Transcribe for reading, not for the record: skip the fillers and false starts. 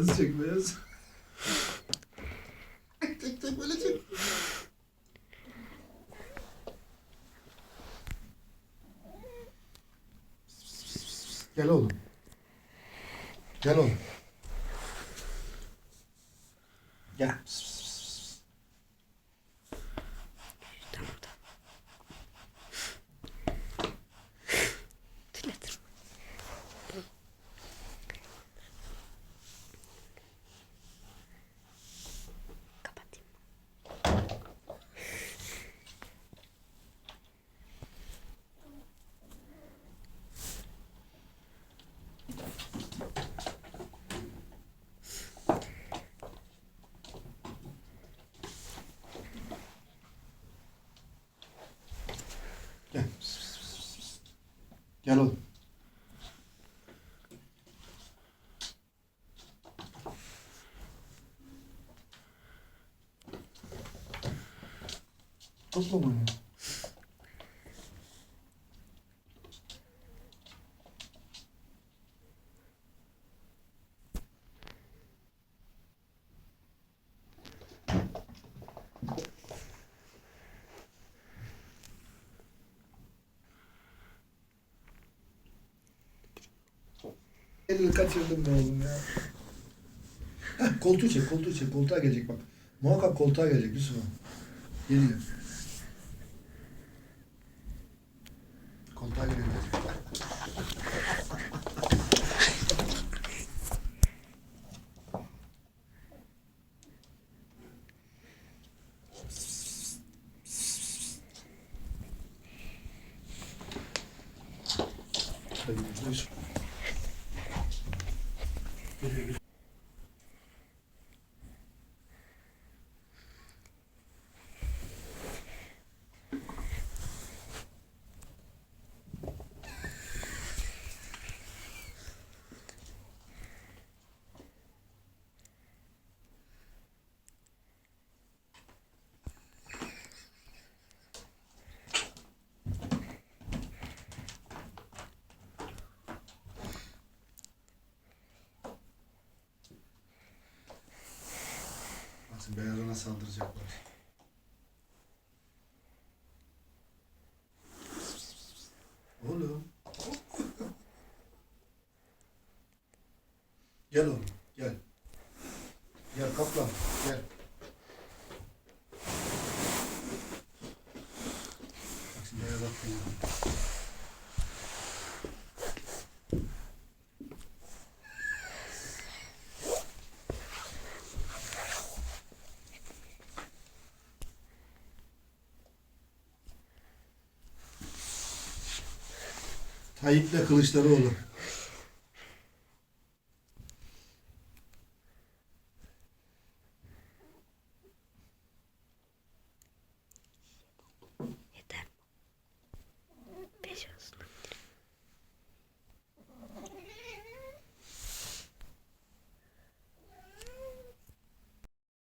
Beyaz çek beyaz. Tek böyle çek. Gel oğlum. Gel oğlum. Gel. Gel. Gel oğlum. Topla bunu. Elini kaçırdım be oğlum ya. Heh, koltuğu çek, koltuğu çek. Koltuğa gelecek bak. Muhakkak koltuğa gelecek Yusuf'a. Geliyor. Koltuğa geliyor. Hadi Yusuf. Geliyor. Baksın beyazına saldıracaklar. Oğlum. Gel oğlum, gel. Gel kaplan, gel. Bak şimdi beyaz atlıyor. Tayyip'le Kılıçdaroğlu.